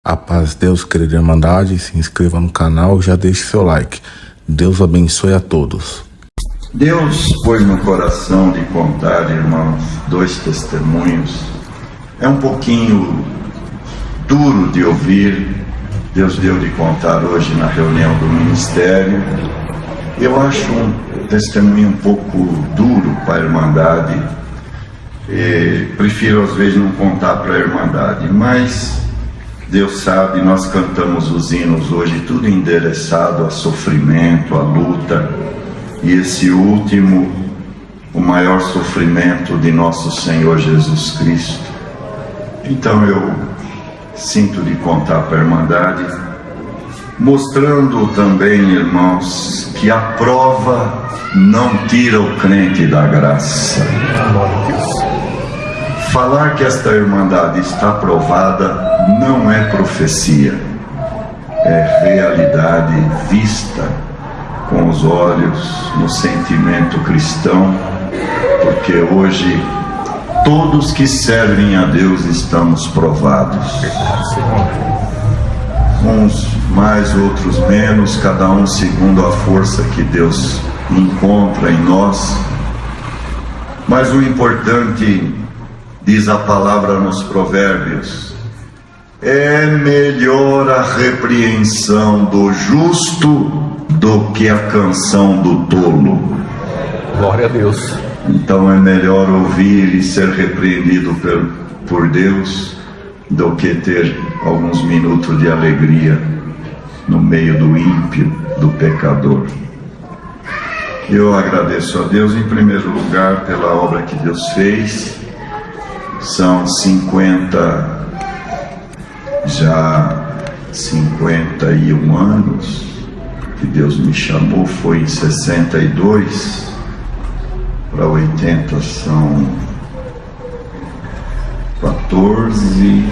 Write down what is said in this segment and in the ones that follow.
A paz de Deus, querida Irmandade, se inscreva no canal e já deixe seu like. Deus abençoe a todos. Deus pôs no coração de contar, irmãos, 2 testemunhos. É um pouquinho duro de ouvir. Deus deu de contar hoje na reunião do ministério. Eu acho um testemunho um pouco duro para a Irmandade. Prefiro às vezes não contar para a Irmandade, mas Deus sabe, nós cantamos os hinos hoje, tudo endereçado a sofrimento, a luta, e esse último, o maior sofrimento de nosso Senhor Jesus Cristo. Então eu sinto de contar para a Irmandade, mostrando também, irmãos, que a prova não tira o crente da graça. Falar que esta Irmandade está aprovada não é profecia, é realidade vista com os olhos, no sentimento cristão, porque hoje todos que servem a Deus estamos provados. Uns mais, outros menos, cada um segundo a força que Deus encontra em nós. Mas o importante, diz a palavra nos Provérbios, é melhor a repreensão do justo do que a canção do tolo. Glória a Deus. Então é melhor ouvir e ser repreendido por Deus do que ter alguns minutos de alegria no meio do ímpio, do pecador. Eu agradeço a Deus em primeiro lugar pela obra que Deus fez. São 51 anos que Deus me chamou, foi em 62, para 80 são 14,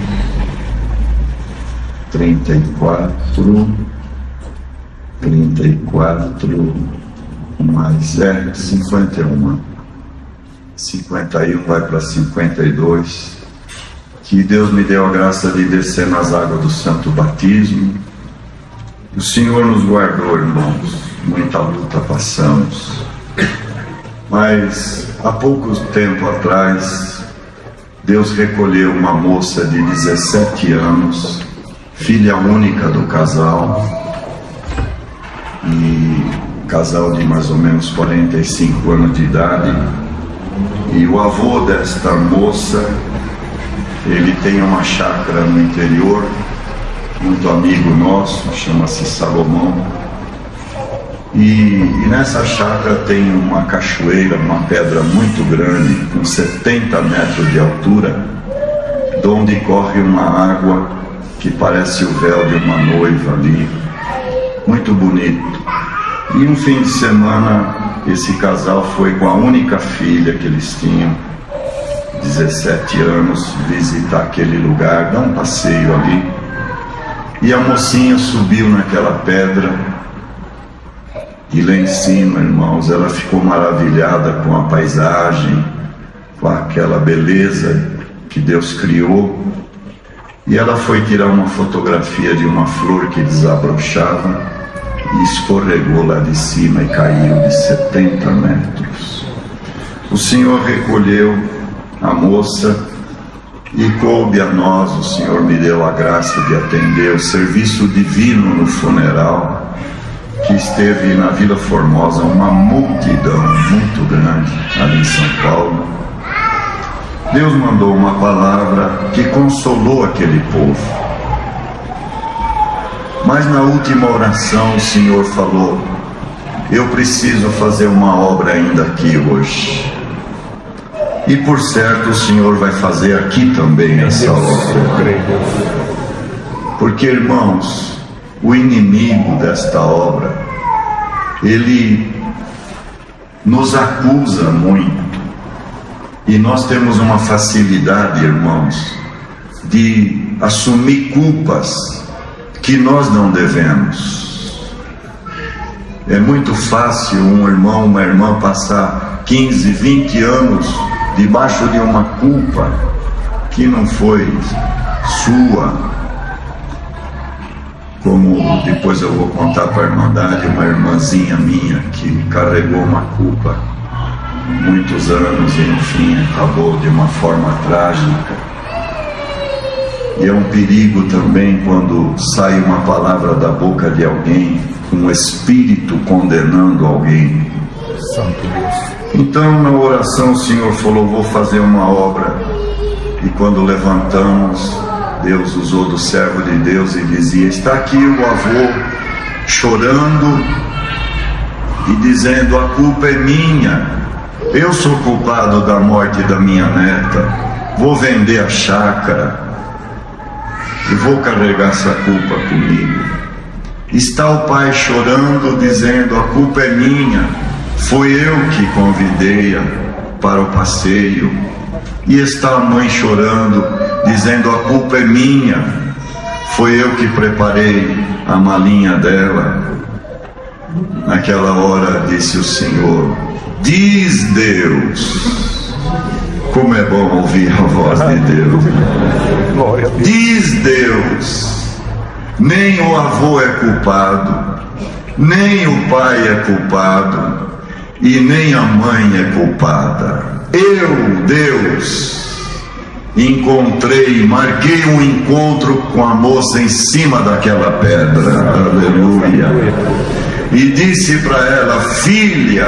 34, mais 51. 51 vai para 52, que Deus me deu a graça de descer nas águas do santo batismo. O Senhor nos guardou, irmãos, muita luta passamos, mas há pouco tempo atrás Deus recolheu uma moça de 17 anos, filha única do casal, e casal de mais ou menos 45 anos de idade. E o avô desta moça, ele tem uma chácara no interior, muito amigo nosso, chama-se Salomão. E nessa chácara tem uma cachoeira, uma pedra muito grande, com 70 metros de altura, de onde corre uma água que parece o véu de uma noiva ali, muito bonito. E um fim de semana, esse casal foi com a única filha que eles tinham, 17 anos, visitar aquele lugar, dar um passeio ali. E a mocinha subiu naquela pedra, e lá em cima, irmãos, ela ficou maravilhada com a paisagem, com aquela beleza que Deus criou. E ela foi tirar uma fotografia de uma flor que desabrochava, e escorregou lá de cima e caiu de 70 metros. O Senhor recolheu a moça e coube a nós, o Senhor me deu a graça de atender o serviço divino no funeral, que esteve na Vila Formosa, uma multidão muito grande ali em São Paulo. Deus mandou uma palavra que consolou aquele povo. Mas na última oração o Senhor falou: eu preciso fazer uma obra ainda aqui hoje. E por certo o Senhor vai fazer aqui também essa obra. Porque, irmãos, o inimigo desta obra, ele nos acusa muito. E nós temos uma facilidade, irmãos, de assumir culpas que nós não devemos. É muito fácil um irmão, uma irmã passar 15, 20 anos debaixo de uma culpa que não foi sua, como depois eu vou contar para a Irmandade, uma irmãzinha minha que carregou uma culpa muitos anos e enfim acabou de uma forma trágica. E é um perigo também quando sai uma palavra da boca de alguém, um espírito condenando alguém. Santo Deus. Então na oração o Senhor falou, vou fazer uma obra. E quando levantamos, Deus usou do servo de Deus e dizia, está aqui o avô chorando e dizendo, a culpa é minha, eu sou culpado da morte da minha neta, vou vender a chácara e vou carregar essa culpa comigo. Está o pai chorando dizendo, a culpa é minha, foi eu que convidei-a para o passeio. E está a mãe chorando, dizendo, a culpa é minha, foi eu que preparei a malinha dela. Naquela hora disse o Senhor, diz Deus, como é bom ouvir a voz de Deus. Glória a Deus. Diz Deus, nem o avô é culpado, nem o pai é culpado, e nem a mãe é culpada. Eu, Deus, marquei um encontro com a moça em cima daquela pedra, aleluia, e disse para ela, filha,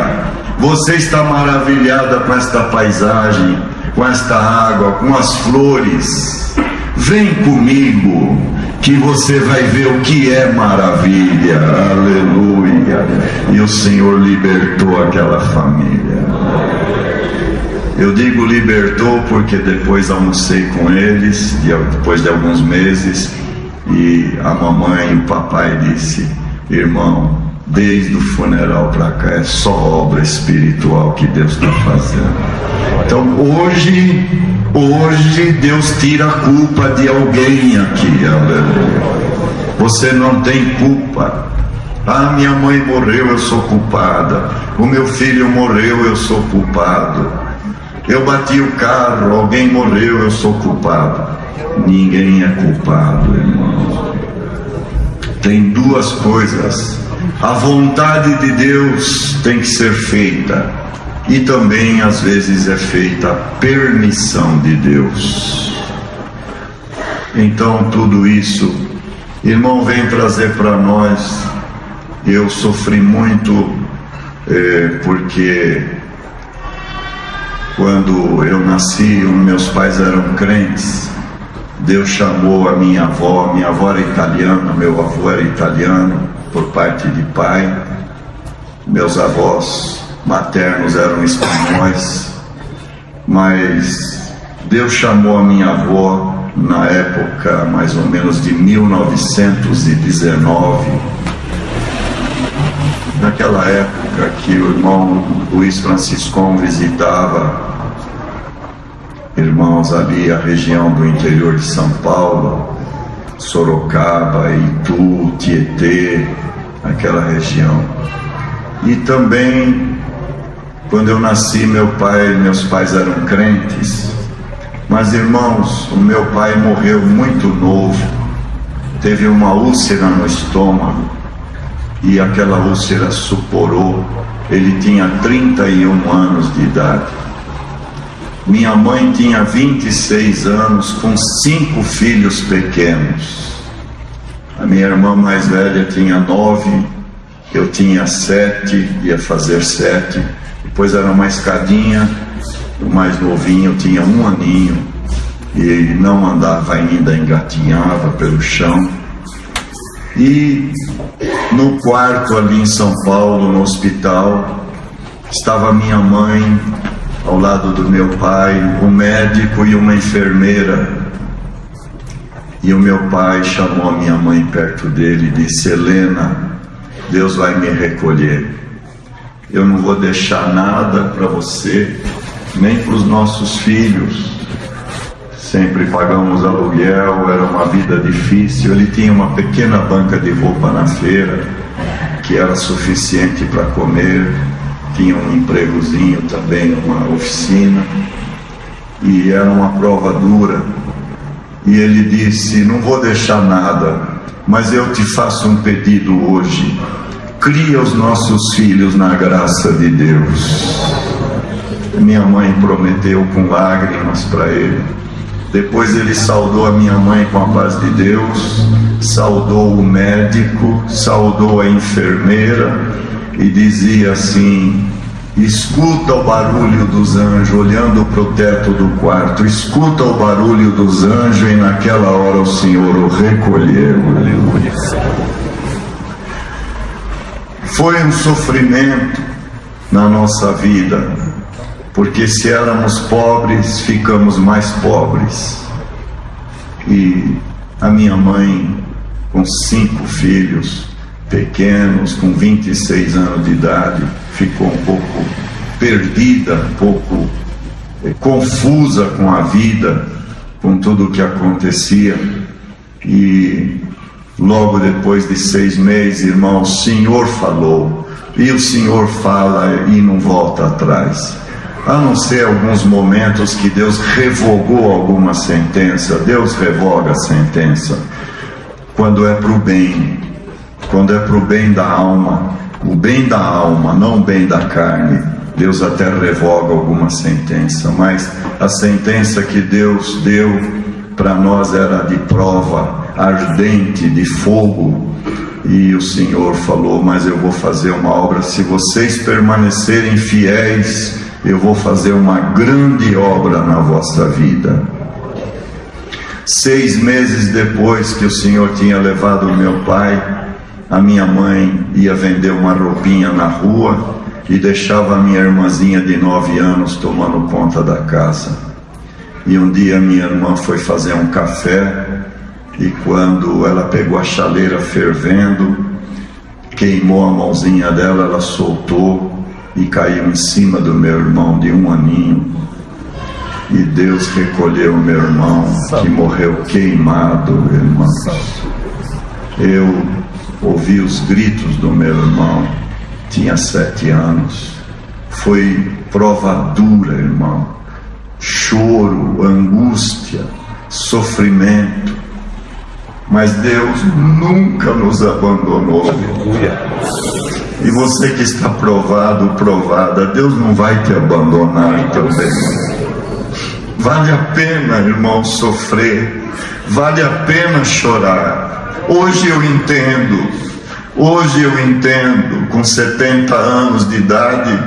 você está maravilhada com esta paisagem, com esta água, com as flores, vem comigo, que você vai ver o que é maravilha, aleluia. E o Senhor libertou aquela família. Eu digo libertou porque depois almocei com eles, depois de alguns meses, e a mamãe e o papai disse, irmão, desde o funeral para cá é só obra espiritual que Deus está fazendo. Então hoje Deus tira a culpa de alguém aqui, aleluia. Você não tem culpa. Ah, minha mãe morreu, eu sou culpada. O meu filho morreu, eu sou culpado. Eu bati o carro, alguém morreu, eu sou culpado. Ninguém é culpado, irmão. Tem duas coisas. A vontade de Deus tem que ser feita, e também às vezes é feita a permissão de Deus. Então tudo isso, irmão, vem trazer para nós. Eu sofri muito porque quando eu nasci, meus pais eram crentes. Deus chamou a minha avó era italiana, meu avô era italiano por parte de pai, meus avós maternos eram espanhóis, mas Deus chamou a minha avó na época mais ou menos de 1919, naquela época que o irmão Luiz Franciscon visitava irmãos ali a região do interior de São Paulo, Sorocaba, Itu, Tietê, aquela região. E também quando eu nasci, meus pais eram crentes, mas irmãos, o meu pai morreu muito novo, teve uma úlcera no estômago e aquela úlcera suporou. Ele tinha 31 anos de idade. Minha mãe tinha 26 anos com 5 filhos pequenos. A minha irmã mais velha tinha 9, eu tinha 7, ia fazer 7. Depois era uma escadinha, o mais novinho tinha 1 aninho e não andava ainda, engatinhava pelo chão. E no quarto ali em São Paulo, no hospital, estava minha mãe ao lado do meu pai, um médico e uma enfermeira. E o meu pai chamou a minha mãe perto dele e disse: Helena, Deus vai me recolher. Eu não vou deixar nada para você, nem para os nossos filhos. Sempre pagamos aluguel, era uma vida difícil. Ele tinha uma pequena banca de roupa na feira, que era suficiente para comer. Tinha um empregozinho também numa oficina, e era uma prova dura. E ele disse: não vou deixar nada, Mas eu te faço um pedido hoje: cria os nossos filhos na graça de Deus. Minha mãe prometeu com lágrimas para ele. Depois ele saudou a minha mãe com a paz de Deus, saudou o médico, saudou a enfermeira e dizia assim: escuta o barulho dos anjos, olhando para o teto do quarto, escuta o barulho dos anjos, e naquela hora o Senhor o recolheu. Aleluia. Foi um sofrimento na nossa vida, porque se éramos pobres, ficamos mais pobres. E a minha mãe, com 5 filhos pequenos, com 26 anos de idade, ficou um pouco perdida, um pouco confusa com a vida, com tudo o que acontecia. E logo depois de 6 meses, irmão, o Senhor falou, e o Senhor fala e não volta atrás. A não ser alguns momentos que Deus revogou alguma sentença. Deus revoga a sentença quando é para o bem, quando é para o bem da alma, o bem da alma, não o bem da carne. Deus até revoga alguma sentença, mas a sentença que Deus deu para nós era de prova ardente, de fogo. E o Senhor falou: mas eu vou fazer uma obra, se vocês permanecerem fiéis, eu vou fazer uma grande obra na vossa vida. 6 meses depois que o Senhor tinha levado o meu pai, a minha mãe ia vender uma roupinha na rua e deixava a minha irmãzinha de 9 anos tomando conta da casa. E um dia minha irmã foi fazer um café, e quando ela pegou a chaleira fervendo, queimou a mãozinha dela, ela soltou e caiu em cima do meu irmão de 1 aninho. E Deus recolheu o meu irmão, que morreu queimado, irmão. Eu ouvi os gritos do meu irmão, tinha 7 anos. Foi prova dura, irmão. Choro, angústia, sofrimento. Mas Deus nunca nos abandonou. Aleluia. E você que está provado, provada, Deus não vai te abandonar também. Vale a pena, irmão, sofrer. Vale a pena chorar. Hoje eu entendo, com 70 anos de idade,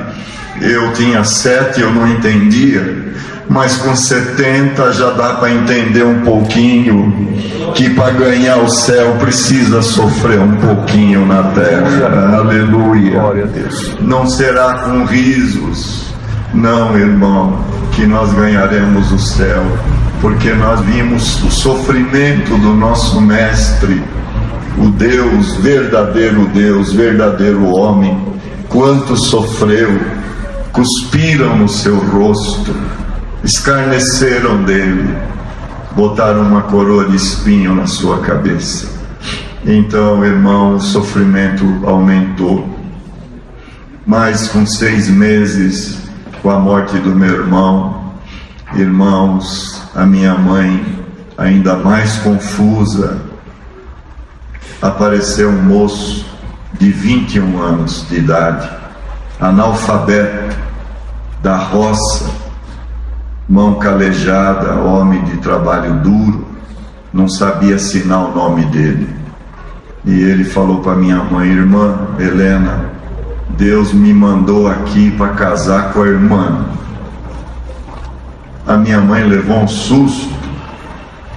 eu tinha 7, eu não entendia, mas com 70 já dá para entender um pouquinho, que para ganhar o céu precisa sofrer um pouquinho na terra. Aleluia. Glória a Deus. Não será com risos, não, irmão, que nós ganharemos o céu, porque nós vimos o sofrimento do nosso mestre, o Deus, verdadeiro homem. Quanto sofreu, cuspiram no seu rosto, escarneceram dele, botaram uma coroa de espinho na sua cabeça. Então, irmão, o sofrimento aumentou. Mas com 6 meses, com a morte do meu irmão, irmãos, a minha mãe, ainda mais confusa, apareceu um moço de 21 anos de idade, analfabeto, da roça, mão calejada, homem de trabalho duro, não sabia assinar o nome dele. E ele falou para minha mãe: irmã Helena, Deus me mandou aqui para casar com a irmã. A minha mãe levou um susto,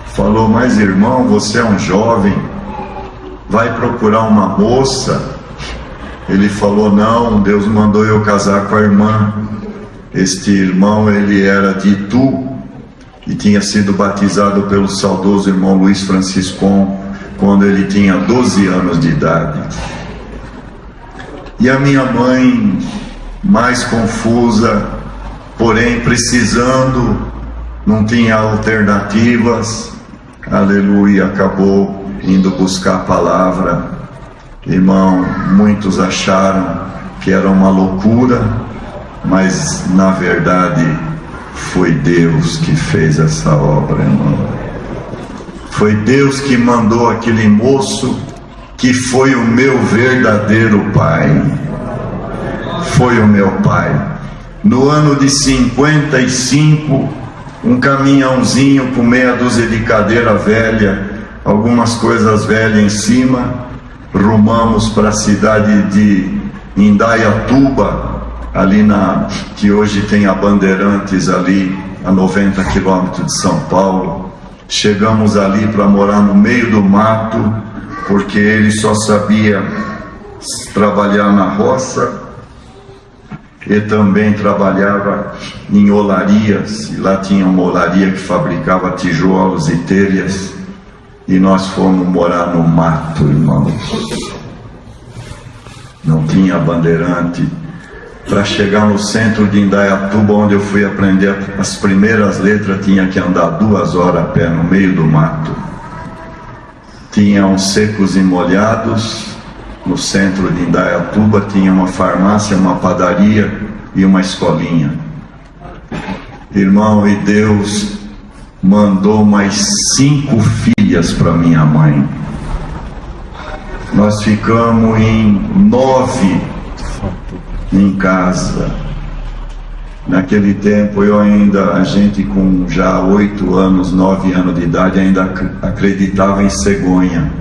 falou: mas irmão, você é um jovem, vai procurar uma moça? Ele falou: não, Deus mandou eu casar com a irmã. Este irmão, ele era de Itu e tinha sido batizado pelo saudoso irmão Luiz Franciscon quando ele tinha 12 anos de idade. E a minha mãe, mais confusa, porém precisando, não tinha alternativas, aleluia, acabou indo buscar a palavra. Irmão, muitos acharam que era uma loucura, mas na verdade foi Deus que fez essa obra, irmão. Foi Deus que mandou aquele moço que foi o meu verdadeiro pai. Foi o meu pai. No ano de 55, um caminhãozinho com meia dúzia de cadeira velha, algumas coisas velhas em cima, rumamos para a cidade de Indaiatuba, ali que hoje tem a Bandeirantes ali, a 90 quilômetros de São Paulo. Chegamos ali para morar no meio do mato, porque ele só sabia trabalhar na roça e também trabalhava em olarias, e lá tinha uma olaria que fabricava tijolos e telhas, e nós fomos morar no mato, irmãos. Não tinha bandeirante. Para chegar no centro de Indaiatuba, onde eu fui aprender as primeiras letras, tinha que andar 2 horas a pé no meio do mato. Tinha uns secos e molhados. No centro de Indaiatuba tinha uma farmácia, uma padaria e uma escolinha. Irmão, e Deus mandou mais 5 filhas para minha mãe. Nós ficamos em 9 em casa. Naquele tempo a gente com já 8 anos, 9 anos de idade, ainda acreditava em cegonha.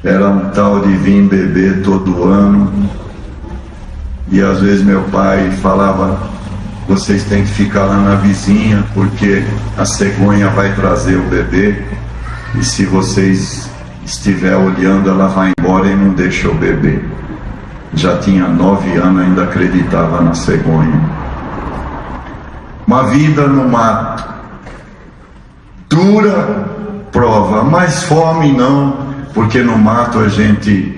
Era um tal de vir beber todo ano, e às vezes meu pai falava: vocês têm que ficar lá na vizinha, porque a cegonha vai trazer o bebê, e se vocês estiver olhando, ela vai embora e não deixa o bebê. Já tinha 9 anos, ainda acreditava na cegonha. Uma vida no mato, dura prova, mas fome não, porque no mato a gente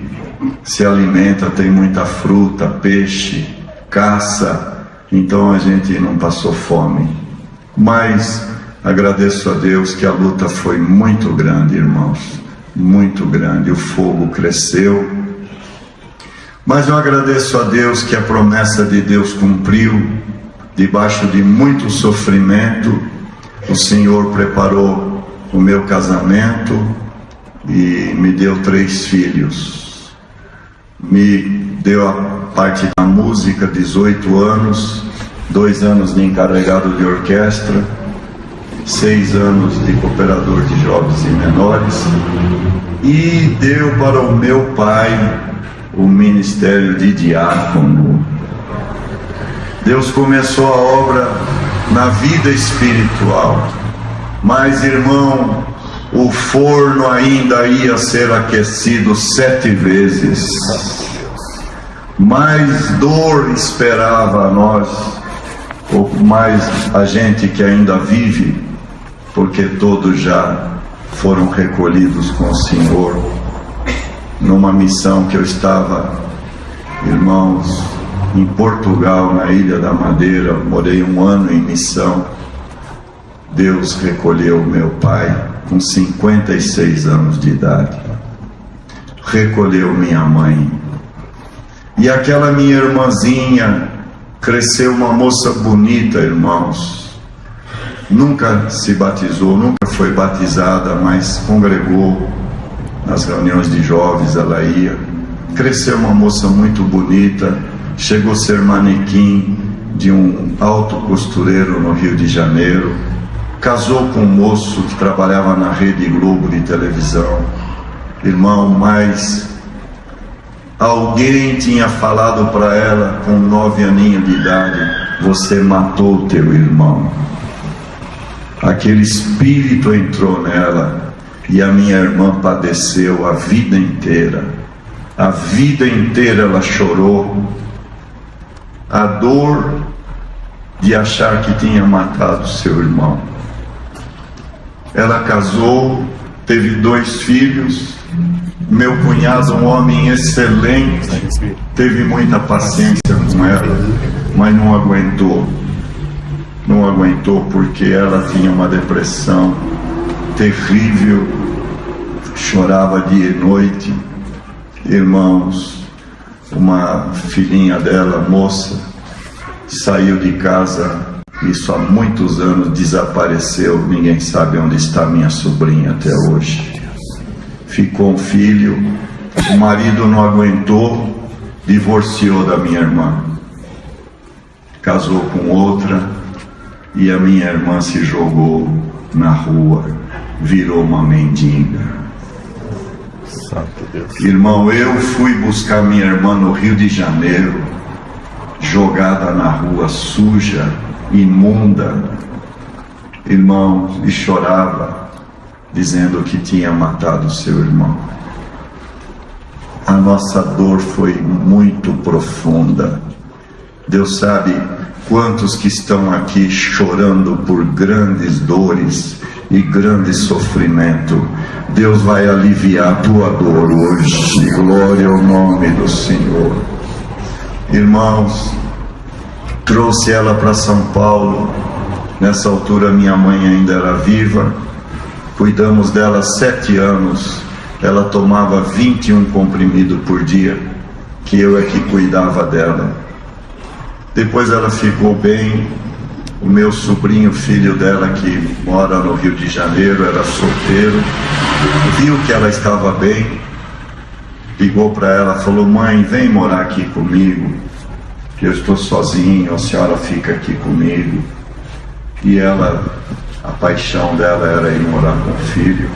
se alimenta, tem muita fruta, peixe, caça, então a gente não passou fome. Mas agradeço a Deus que a luta foi muito grande, irmãos, muito grande. O fogo cresceu, mas eu agradeço a Deus que a promessa de Deus cumpriu. Debaixo de muito sofrimento, o Senhor preparou o meu casamento e me deu 3 filhos. Me deu a parte da música, 18 anos, 2 anos de encarregado de orquestra, 6 anos de cooperador de jovens e menores, e deu para o meu pai o ministério de diácono. Deus começou a obra na vida espiritual, mas, irmão, o forno ainda ia ser aquecido 7 vezes. Mais dor esperava a nós, ou mais a gente que ainda vive, porque todos já foram recolhidos com o Senhor. Numa missão que eu estava, irmãos, em Portugal, na Ilha da Madeira, morei 1 ano em missão. Deus recolheu meu pai com 56 anos de idade, recolheu minha mãe, e aquela minha irmãzinha cresceu uma moça bonita, irmãos. Nunca se batizou, nunca foi batizada, mas congregou nas reuniões de jovens, ela ia. Cresceu uma moça muito bonita, chegou a ser manequim de um alto costureiro no Rio de Janeiro. Casou com um moço que trabalhava na Rede Globo de televisão. Irmão, mas alguém tinha falado para ela com 9 aninhos de idade: você matou o teu irmão. Aquele espírito entrou nela, e a minha irmã padeceu a vida inteira. A vida inteira ela chorou a dor de achar que tinha matado seu irmão. Ela casou, teve 2 filhos. Meu cunhado, um homem excelente, teve muita paciência com ela, mas não aguentou. Não aguentou porque ela tinha uma depressão terrível, chorava dia e noite. Irmãos, uma filhinha dela, moça, saiu de casa Isso há muitos anos desapareceu, ninguém sabe onde está minha sobrinha até hoje. Ficou um filho, o marido não aguentou, divorciou da minha irmã, casou com outra e a minha irmã se jogou na rua, virou uma mendiga. Santo Deus. Irmão, eu fui buscar minha irmã no Rio de Janeiro, jogada na rua, suja, imunda, irmão, e chorava, dizendo que tinha matado seu irmão. A nossa dor foi muito profunda. Deus sabe quantos que estão aqui chorando por grandes dores e grande sofrimento. Deus vai aliviar a tua dor hoje. Glória ao nome do Senhor. Irmãos, trouxe ela para São Paulo. Nessa altura minha mãe ainda era viva. Cuidamos dela 7 anos. Ela tomava 21 comprimidos por dia, que eu é que cuidava dela. Depois ela ficou bem. O meu sobrinho, filho dela, que mora no Rio de Janeiro, era solteiro, viu que ela estava bem, ligou para ela, falou: mãe, vem morar aqui comigo, eu estou sozinho, a senhora fica aqui comigo. E ela, a paixão dela era ir morar com o filho.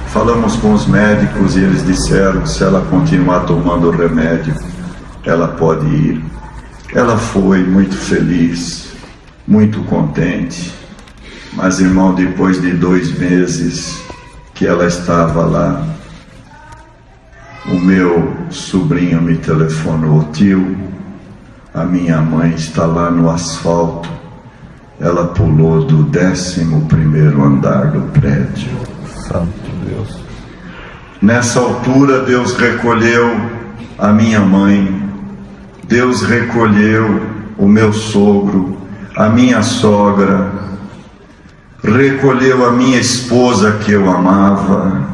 Falamos com os médicos e eles disseram que se ela continuar tomando o remédio, ela pode ir. Ela foi muito feliz, muito contente, mas, irmão, depois de 2 meses que ela estava lá, o meu sobrinho me telefonou: tio, a minha mãe está lá no asfalto, ela pulou do 11º andar do prédio. Santo Deus. Nessa altura Deus recolheu a minha mãe, Deus recolheu o meu sogro, a minha sogra, recolheu a minha esposa que eu amava.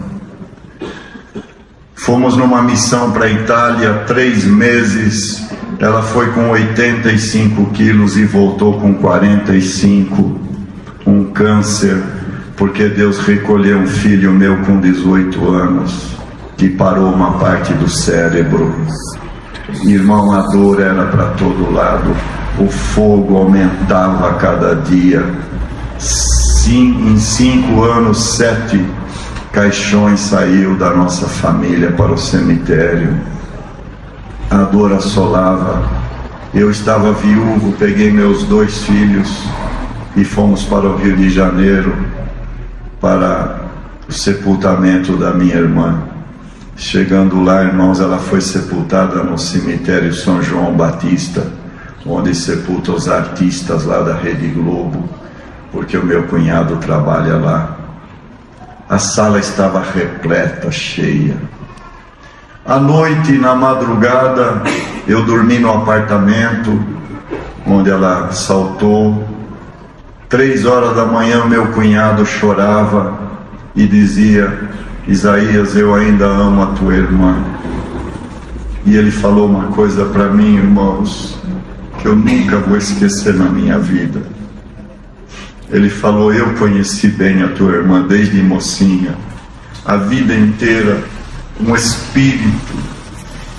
Fomos numa missão para a Itália, 3 meses. Ela foi com 85 quilos e voltou com 45, um câncer, porque Deus recolheu um filho meu com 18 anos, que parou uma parte do cérebro. Irmão, a dor era para todo lado, o fogo aumentava a cada dia. Em 5 anos, 7 caixões saiu da nossa família para o cemitério. A dor assolava. Eu estava viúvo, peguei meus 2 filhos e fomos para o Rio de Janeiro para o sepultamento da minha irmã. Chegando lá, irmãos, ela foi sepultada no cemitério São João Batista, onde sepulta os artistas lá da Rede Globo, porque o meu cunhado trabalha lá. A sala estava repleta, cheia. À noite, na madrugada, eu dormi no apartamento onde ela saltou. 3 horas da manhã, meu cunhado chorava e dizia: Isaías, eu ainda amo a tua irmã. E ele falou uma coisa para mim, irmãos, que eu nunca vou esquecer na minha vida. Ele falou: eu conheci bem a tua irmã desde mocinha, a vida inteira um espírito,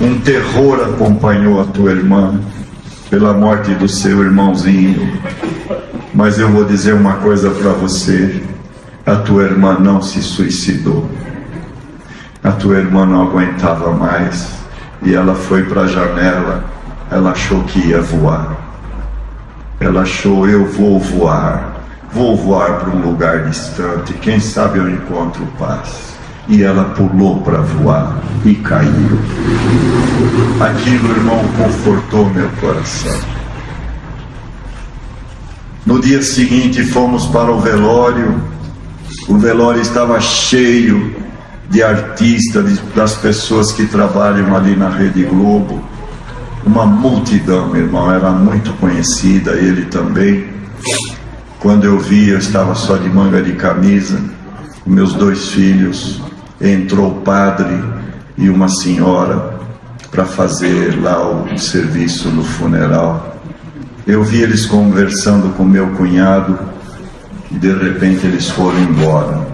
um terror acompanhou a tua irmã pela morte do seu irmãozinho. Mas eu vou dizer uma coisa para você: a tua irmã não se suicidou. A tua irmã não aguentava mais e ela foi para a janela. Ela achou que ia voar. Ela achou: eu vou voar para um lugar distante, quem sabe eu encontro paz. E ela pulou para voar e caiu. Aquilo, irmão, confortou meu coração. No dia seguinte fomos para o velório. O velório estava cheio de artistas, das pessoas que trabalham ali na Rede Globo. Uma multidão, meu irmão, era muito conhecida, ele também. Quando eu vi, eu estava só de manga de camisa, com meus 2 filhos. Entrou o padre e uma senhora para fazer lá o serviço no funeral. Eu vi eles conversando com meu cunhado e de repente eles foram embora.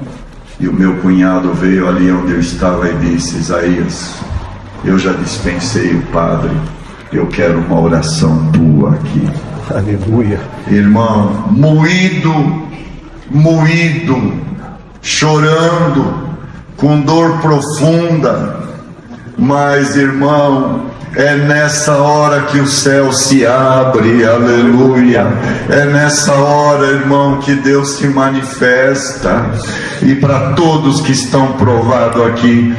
E o meu cunhado veio ali onde eu estava e disse: Isaías, eu já dispensei o padre, eu quero uma oração tua aqui. Aleluia. Irmão, moído, chorando, com dor profunda. Mas, irmão, é nessa hora que o céu se abre, aleluia. É nessa hora, irmão, que Deus se manifesta. E para todos que estão provados aqui,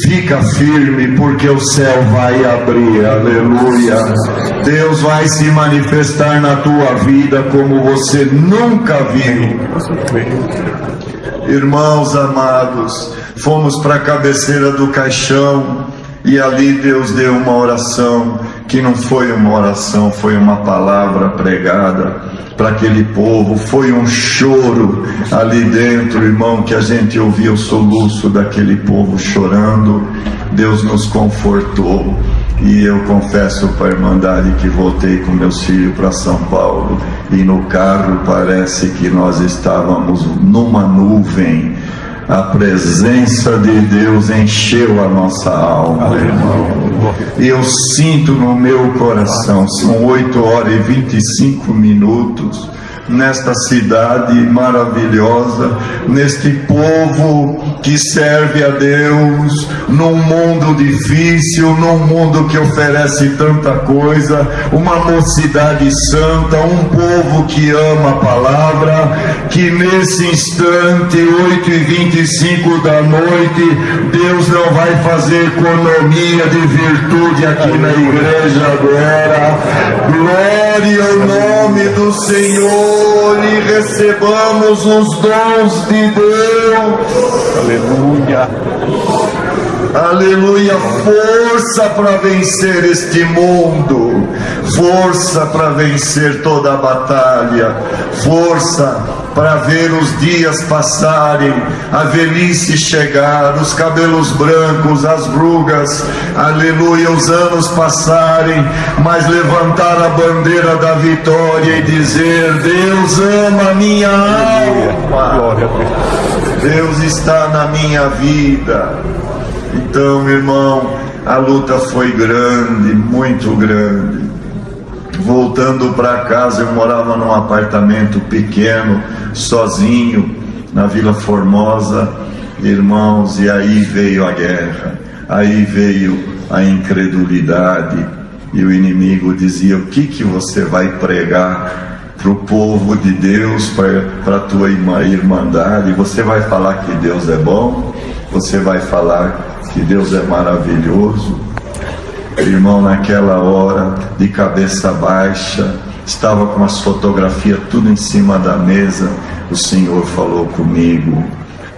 fica firme, porque o céu vai abrir, aleluia. Deus vai se manifestar na tua vida como você nunca viu. Irmãos amados, fomos para a cabeceira do caixão e ali Deus deu uma oração, que não foi uma oração, foi uma palavra pregada para aquele povo. Foi um choro ali dentro, irmão, que a gente ouvia o soluço daquele povo chorando. Deus nos confortou. E eu confesso para a Irmandade que voltei com meus filhos para São Paulo e no carro parece que nós estávamos numa nuvem. A presença de Deus encheu a nossa alma, irmão. E eu sinto no meu coração, são 8h25, nesta cidade maravilhosa, neste povo que serve a Deus, num mundo difícil, num mundo que oferece tanta coisa, uma mocidade santa, um povo que ama a palavra, que nesse instante, 8h25 da noite, Deus não vai fazer economia de virtude aqui na igreja agora. Glória ao nome do Senhor, e recebamos os dons de Deus. Aleluia. Aleluia, força para vencer este mundo, força para vencer toda a batalha, força para ver os dias passarem, a velhice chegar, os cabelos brancos, as rugas, aleluia, os anos passarem, mas levantar a bandeira da vitória e dizer: Deus ama a minha alma, Glória a Deus. Deus está na minha vida. Então, irmão, a luta foi grande, muito grande. Voltando para casa, eu morava num apartamento pequeno, sozinho, na Vila Formosa, irmãos, e aí veio a guerra, aí veio a incredulidade, e o inimigo dizia: o que você vai pregar para o povo de Deus, para a tua irmandade? Você vai falar que Deus é bom? Você vai falar que Deus é maravilhoso? Irmão, naquela hora, de cabeça baixa, estava com as fotografias tudo em cima da mesa, o Senhor falou comigo: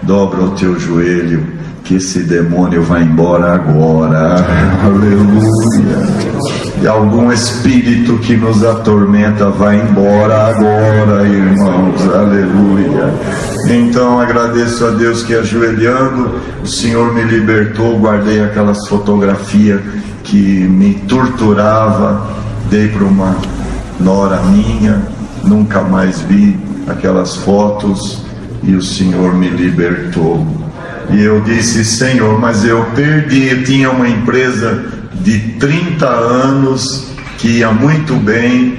dobra o teu joelho, que esse demônio vai embora agora. Aleluia. E algum espírito que nos atormenta vai embora agora, irmãos. Aleluia. Então agradeço a Deus que, ajoelhando, o Senhor me libertou. Guardei aquelas fotografias que me torturava, dei para uma nora minha, nunca mais vi aquelas fotos, e o Senhor me libertou. E eu disse: Senhor, mas eu perdi. Eu tinha uma empresa de 30 anos que ia muito bem.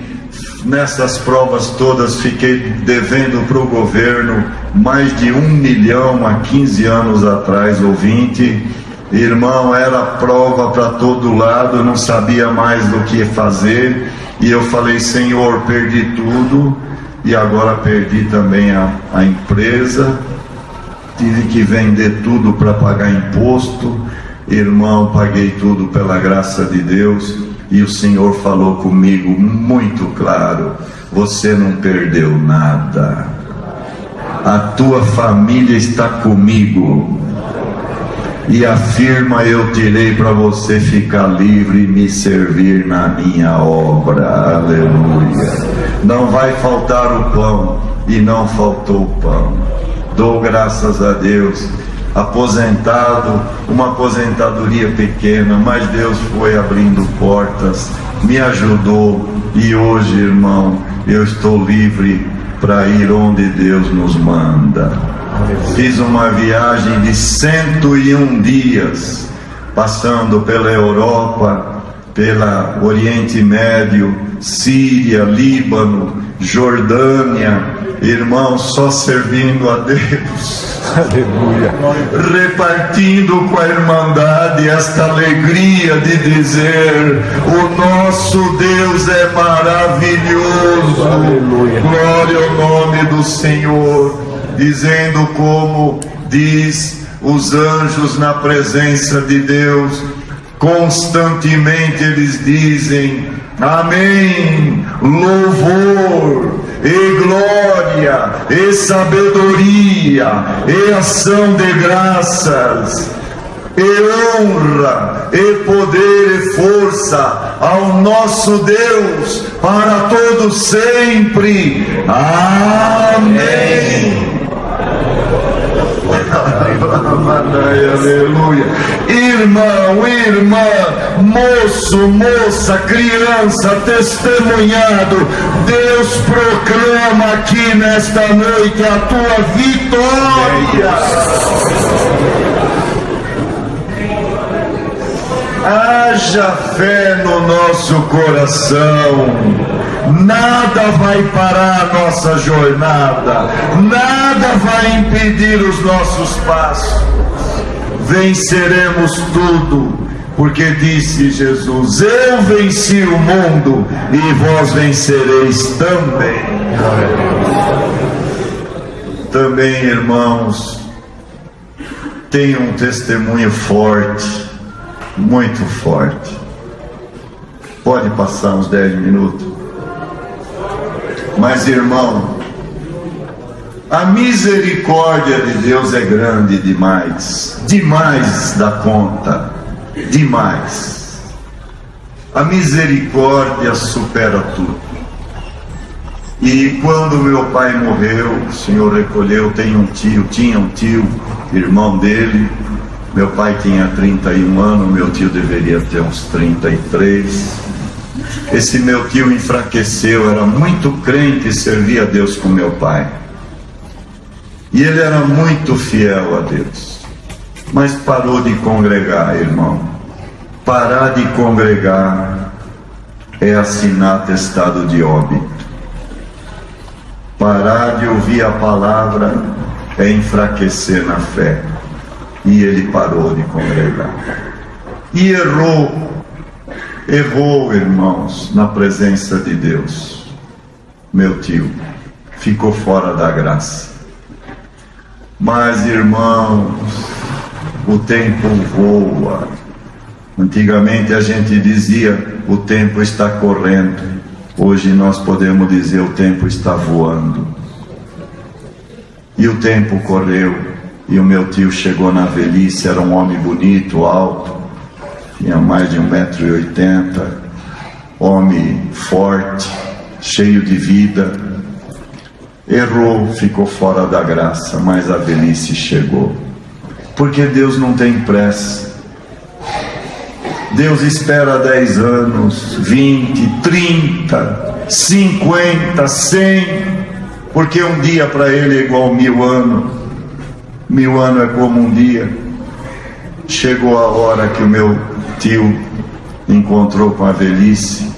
Nessas provas todas fiquei devendo para o governo mais de 1 milhão há 15 anos atrás, ou 20. Irmão, era prova para todo lado, eu não sabia mais do que fazer. E eu falei: Senhor, perdi tudo, e agora perdi também a empresa. Tive que vender tudo para pagar imposto. Irmão, paguei tudo pela graça de Deus. E o Senhor falou comigo muito claro: você não perdeu nada, a tua família está comigo, e afirma: eu tirei para você ficar livre e me servir na minha obra. Aleluia. Não vai faltar o pão, e não faltou o pão. Dou graças a Deus aposentado, uma aposentadoria pequena, mas Deus foi abrindo portas, me ajudou, e hoje, irmão, eu estou livre para ir onde Deus nos manda. Fiz uma viagem de 101 dias, passando pela Europa, pela Oriente Médio, Síria, Líbano, Jordânia, irmãos, só servindo a Deus. Aleluia. Repartindo com a irmandade esta alegria de dizer: o nosso Deus é maravilhoso. Aleluia. Glória ao nome do Senhor. Dizendo como diz os anjos na presença de Deus, constantemente eles dizem: amém, louvor e glória e sabedoria e ação de graças e honra e poder e força ao nosso Deus para todo sempre. Amém. Aleluia. Irmão, irmã, moço, moça, criança, testemunhado, Deus proclama aqui nesta noite a tua vitória. Haja fé no nosso coração. Nada vai parar a nossa jornada, nada vai impedir os nossos passos. Venceremos tudo, porque disse Jesus: eu venci o mundo e vós vencereis também. Também, irmãos, tenho um testemunho forte, muito forte. Pode passar uns 10 minutos. Mas, irmão, a misericórdia de Deus é grande demais, demais da conta, demais. A misericórdia supera tudo. E quando meu pai morreu, o Senhor recolheu, tinha um tio, irmão dele. Meu pai tinha 31 anos, meu tio deveria ter uns 33. Esse meu tio enfraqueceu, era muito crente e servia a Deus com meu pai. E ele era muito fiel a Deus. Mas parou de congregar, irmão. Parar de congregar é assinar atestado de óbito. Parar de ouvir a palavra é enfraquecer na fé. E ele parou de congregar. E errou, irmãos, na presença de Deus. Meu tio ficou fora da graça. Mas, irmãos, o tempo voa. Antigamente a gente dizia: o tempo está correndo. Hoje nós podemos dizer: o tempo está voando. E o tempo correu, e o meu tio chegou na velhice. Era um homem bonito, alto, tinha mais de 1,80 m, homem forte, cheio de vida. Errou, ficou fora da graça, mas a velhice chegou. Porque Deus não tem pressa. Deus espera 10 anos, 20, 30, 50, 100, porque um dia para Ele é igual 1000 anos. 1000 anos é como um dia. Chegou a hora que o meu tio encontrou com a velhice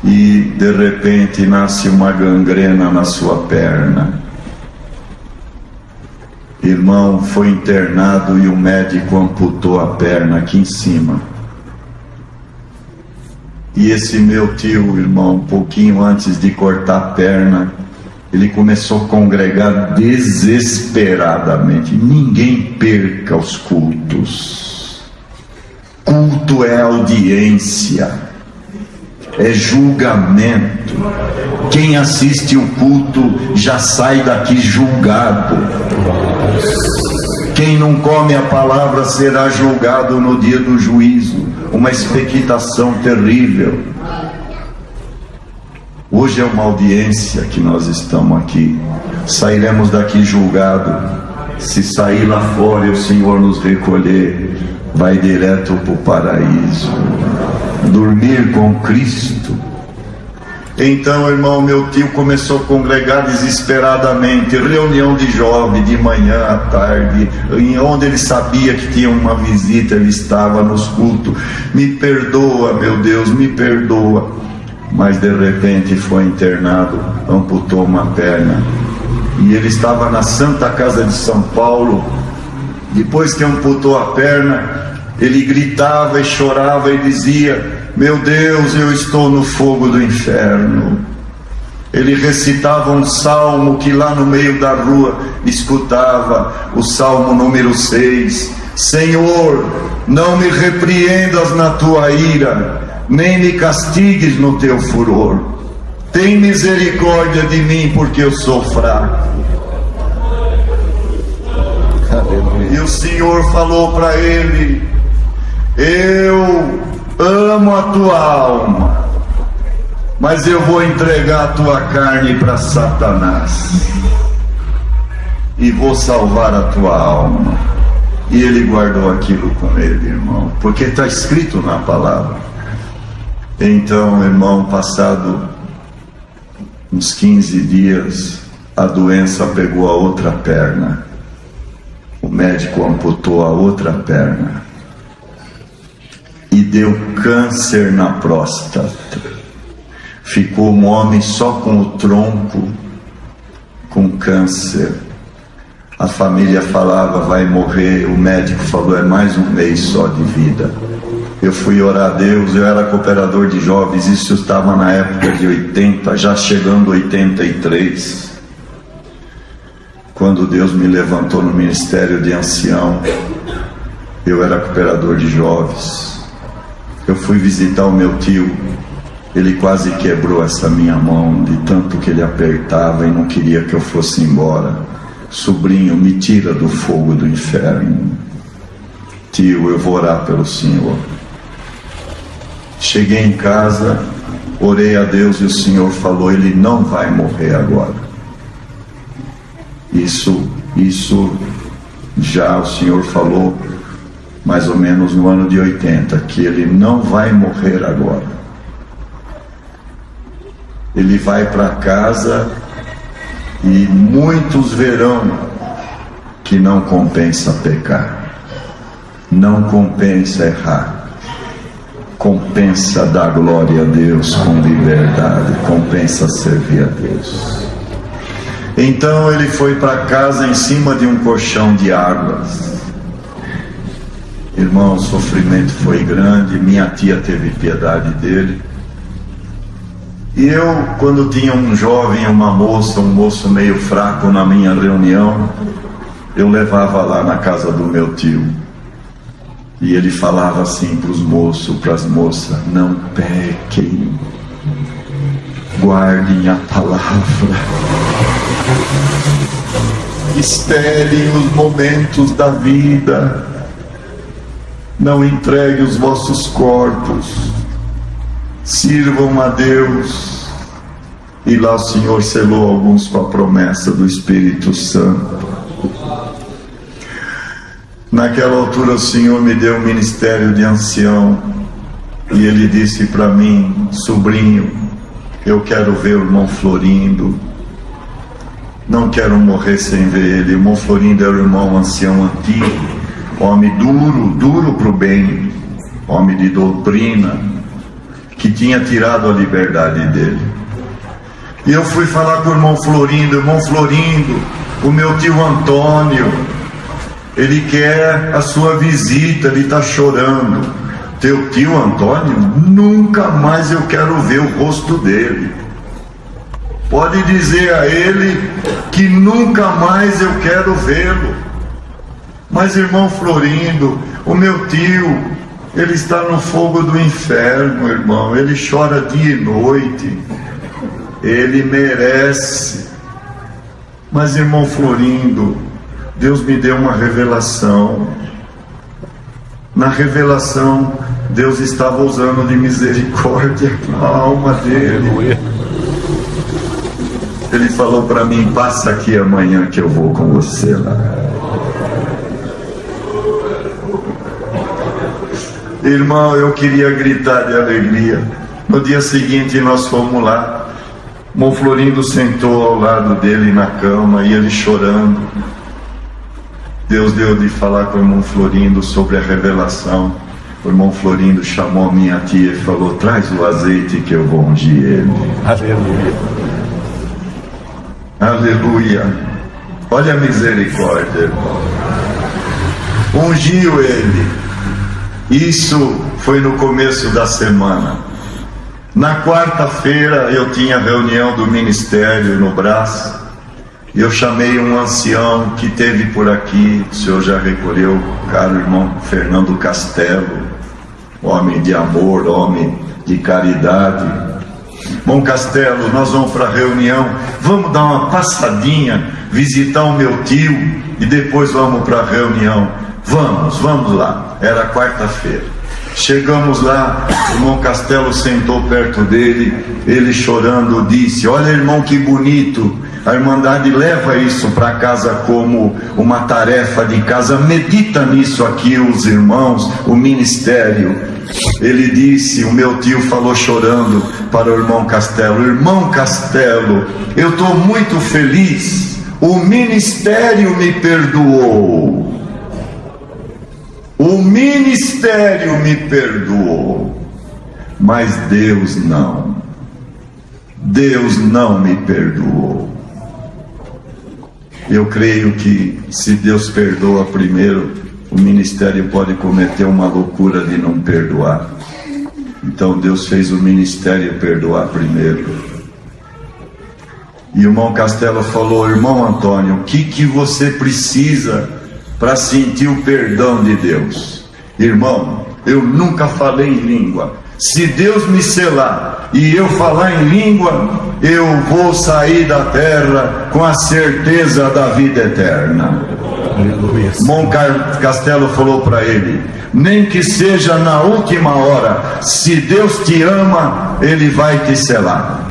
e de repente nasce uma gangrena na sua perna. Irmão, foi internado e o médico amputou a perna aqui em cima. E esse meu tio, irmão, um pouquinho antes de cortar a perna, ele começou a congregar desesperadamente. Ninguém perca os cultos. Culto é audiência, é julgamento. Quem assiste o culto já sai daqui julgado. Quem não come a palavra será julgado no dia do juízo. Uma expectação terrível. Hoje é uma audiência que nós estamos aqui. Sairemos daqui julgados. Se sair lá fora e o Senhor nos recolher, vai direto para o paraíso, dormir com Cristo. Então, irmão, meu tio começou a congregar desesperadamente, reunião de jovens, de manhã à tarde, onde ele sabia que tinha uma visita, ele estava nos cultos. Me perdoa, meu Deus, me perdoa. Mas de repente foi internado, amputou uma perna. E ele estava na Santa Casa de São Paulo. Depois que amputou a perna, ele gritava e chorava e dizia: meu Deus, eu estou no fogo do inferno. Ele recitava um salmo que lá no meio da rua escutava, o salmo número 6. Senhor, não me repreendas na tua ira, nem me castigues no teu furor. Tem misericórdia de mim, porque eu sou fraco. E o Senhor falou para ele: eu amo a tua alma, mas eu vou entregar a tua carne para Satanás e vou salvar a tua alma. E ele guardou aquilo com ele, irmão, porque está escrito na palavra. Então, irmão, passado uns 15 dias, a doença pegou a outra perna. O médico amputou a outra perna e deu câncer na próstata. Ficou um homem só com o tronco, com câncer. A família falava: vai morrer. O médico falou: é mais um mês só de vida. Eu fui orar a Deus. Eu era cooperador de jovens, isso estava na época de 80, já chegando 83. Quando Deus me levantou no ministério de ancião, eu era cooperador de jovens. Eu fui visitar o meu tio, ele quase quebrou essa minha mão, de tanto que ele apertava e não queria que eu fosse embora. Sobrinho, me tira do fogo do inferno. Tio, eu vou orar pelo Senhor. Cheguei em casa, orei a Deus e o Senhor falou: ele não vai morrer agora. Isso já o Senhor falou mais ou menos no ano de 80, que ele não vai morrer agora. Ele vai para casa e muitos verão que não compensa pecar, não compensa errar, compensa dar glória a Deus com liberdade, compensa servir a Deus. Então ele foi para casa em cima de um colchão de águas. Irmão, o sofrimento foi grande, minha tia teve piedade dele. E eu, quando tinha um jovem, uma moça, um moço meio fraco na minha reunião, eu levava lá na casa do meu tio. E ele falava assim para os moços, para as moças: não pequem, guardem a palavra, esperem os momentos da vida, não entregue os vossos corpos, sirvam a Deus. E lá o Senhor selou alguns com a promessa do Espírito Santo. Naquela altura o Senhor me deu um ministério de ancião e ele disse para mim: sobrinho, eu quero ver o irmão Florindo, não quero morrer sem ver ele. O irmão Florindo era o irmão ancião antigo, homem duro para o bem, homem de doutrina, que tinha tirado a liberdade dele. E eu fui falar com o irmão Florindo: irmão Florindo, o meu tio Antônio, ele quer a sua visita, ele está chorando. Teu tio Antônio? Nunca mais eu quero ver o rosto dele. Pode dizer a ele que nunca mais eu quero vê-lo. Mas irmão Florindo, o meu tio, ele está no fogo do inferno, irmão. Ele chora dia e noite. Ele merece. Mas irmão Florindo, Deus me deu uma revelação. Na revelação, Deus estava usando de misericórdia a alma dele. Ele falou para mim: passa aqui amanhã que eu vou com você lá. Irmão, eu queria gritar de alegria. No dia seguinte nós fomos lá. Irmão Florindo sentou ao lado dele na cama e ele chorando. Deus deu de falar com o irmão Florindo sobre a revelação. O irmão Florindo chamou minha tia e falou: traz o azeite que eu vou ungir ele. Aleluia. Aleluia. Olha a misericórdia, irmão. Ungiu ele. Isso foi no começo da semana. Na quarta-feira eu tinha reunião do ministério no Brás. Eu chamei um ancião que teve por aqui, o senhor já recolheu, caro irmão Fernando Castelo, homem de amor, homem de caridade. Irmão Castelo, nós vamos para a reunião, vamos dar uma passadinha, visitar o meu tio e depois vamos para a reunião. Vamos lá. Era quarta-feira. Chegamos lá, o irmão Castelo sentou perto dele, ele chorando disse: olha, irmão, que bonito, a Irmandade leva isso para casa como uma tarefa de casa, medita nisso aqui os irmãos, o ministério. Ele disse, o meu tio falou chorando para o irmão Castelo: irmão Castelo, eu estou muito feliz, o ministério me perdoou. O ministério me perdoou, mas Deus não. Deus não me perdoou. Eu creio que se Deus perdoa primeiro, o ministério pode cometer uma loucura de não perdoar. Então Deus fez o ministério perdoar primeiro. E o irmão Castelo falou: irmão Antônio, o que você precisa para sentir o perdão de Deus? Irmão, eu nunca falei em língua. Se Deus me selar e eu falar em língua, eu vou sair da terra com a certeza da vida eterna. Irmão Castelo falou para ele: nem que seja na última hora, se Deus te ama, Ele vai te selar.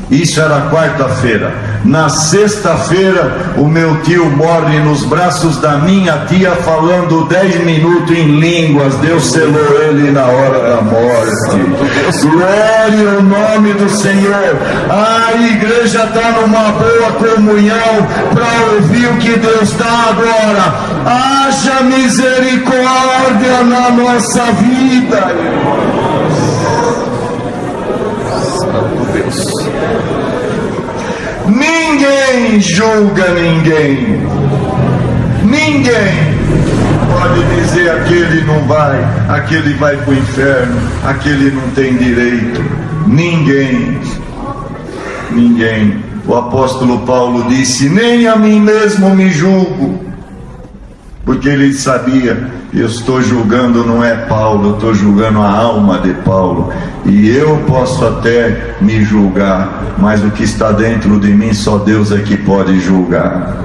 Isso era quarta-feira. Na sexta-feira, o meu tio morre nos braços da minha tia, falando 10 minutos em línguas. Deus selou ele na hora da morte. Glória ao nome do Senhor. A igreja está numa boa comunhão para ouvir o que Deus dá agora. Haja misericórdia na nossa vida. Ninguém julga ninguém. Ninguém pode dizer aquele não vai, aquele vai para o inferno, aquele não tem direito. Ninguém. O apóstolo Paulo disse: nem a mim mesmo me julgo, porque ele sabia, eu estou julgando não é Paulo, eu estou julgando a alma de Paulo. E eu posso até me julgar, mas o que está dentro de mim só Deus é que pode julgar.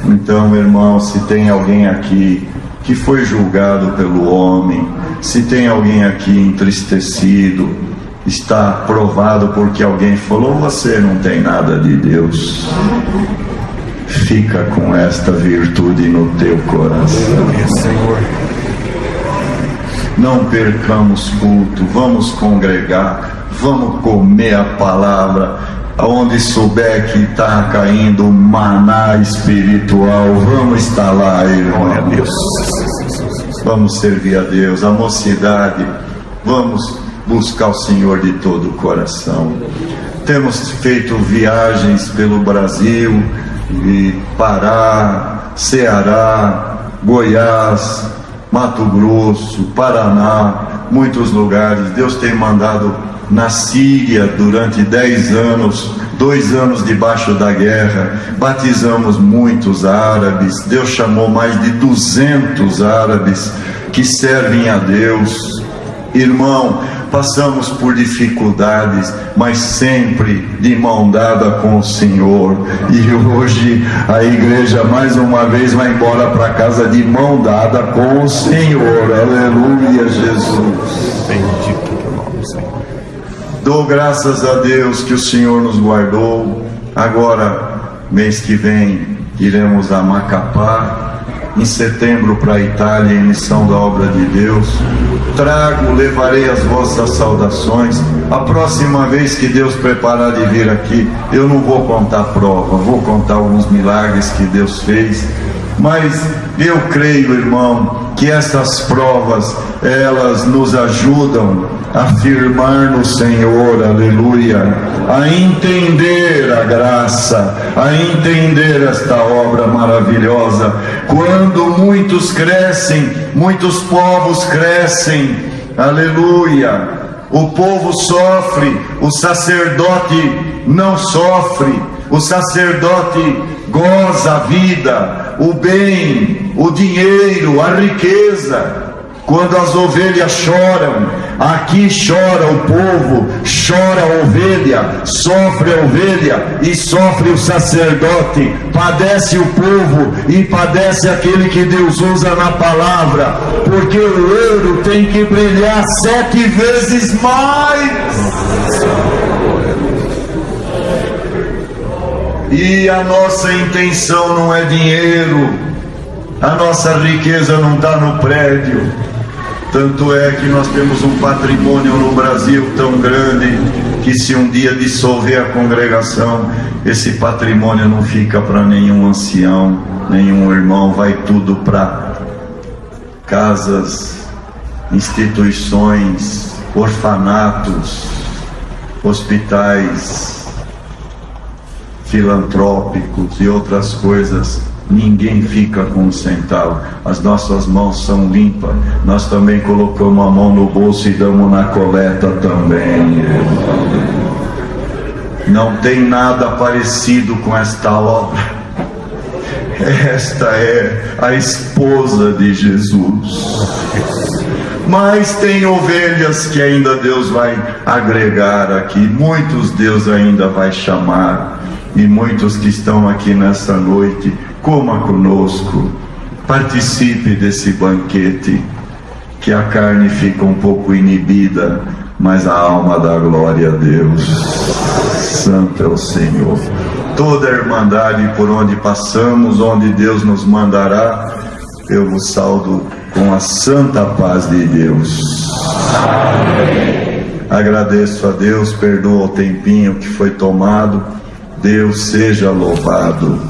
Então, irmão, se tem alguém aqui que foi julgado pelo homem, se tem alguém aqui entristecido, está provado porque alguém falou: você não tem nada de Deus. Fica com esta virtude no teu coração. Senhor. Não percamos culto, vamos congregar, vamos comer a palavra. Aonde souber que está caindo maná espiritual, vamos estar lá, irmão. Vamos servir a Deus. A mocidade, vamos buscar o Senhor de todo o coração. Temos feito viagens pelo Brasil, e Pará, Ceará, Goiás, Mato Grosso, Paraná, muitos lugares. Deus tem mandado na Síria durante 10 anos, 2 anos debaixo da guerra, batizamos muitos árabes. Deus chamou mais de 200 árabes que servem a Deus. Irmão, passamos por dificuldades, mas sempre de mão dada com o Senhor. E hoje a igreja mais uma vez vai embora para casa de mão dada com o Senhor. Aleluia, Jesus. Bendito teu nome, Senhor. Dou graças a Deus que o Senhor nos guardou. Agora, mês que vem, iremos a Macapá. em setembro para a Itália, em missão da obra de Deus. Levarei as vossas saudações. A próxima vez que Deus preparar de vir aqui, eu não vou contar a prova, vou contar alguns milagres que Deus fez. Mas eu creio, irmão, que essas provas, elas nos ajudam a firmar no Senhor, aleluia, a entender a graça, a entender esta obra maravilhosa. Quando muitos crescem, muitos povos crescem, aleluia. O povo sofre, o sacerdote não sofre, o sacerdote goza a vida, o bem, o dinheiro, a riqueza. Quando as ovelhas choram, aqui chora o povo, chora a ovelha, sofre a ovelha e sofre o sacerdote, padece o povo e padece aquele que Deus usa na palavra, porque o ouro tem que brilhar 7 vezes mais. E a nossa intenção não é dinheiro, a nossa riqueza não está no prédio. Tanto é que nós temos um patrimônio no Brasil tão grande que, se um dia dissolver a congregação, esse patrimônio não fica para nenhum ancião, nenhum irmão, vai tudo para casas, instituições, orfanatos, hospitais filantrópicos e outras coisas. Ninguém fica com um centavo. As nossas mãos são limpas. Nós também colocamos a mão no bolso e damos na coleta também. Não tem nada parecido com esta obra. Esta é a esposa de Jesus. Mas tem ovelhas que ainda Deus vai agregar aqui. Muitos Deus ainda vai chamar. E muitos que estão aqui nessa noite, coma conosco, participe desse banquete, que a carne fica um pouco inibida, mas a alma dá glória a Deus. Santo é o Senhor. Toda a irmandade por onde passamos, onde Deus nos mandará, eu vos saudo com a santa paz de Deus. Amém. Agradeço a Deus, perdoa o tempinho que foi tomado. Deus seja louvado.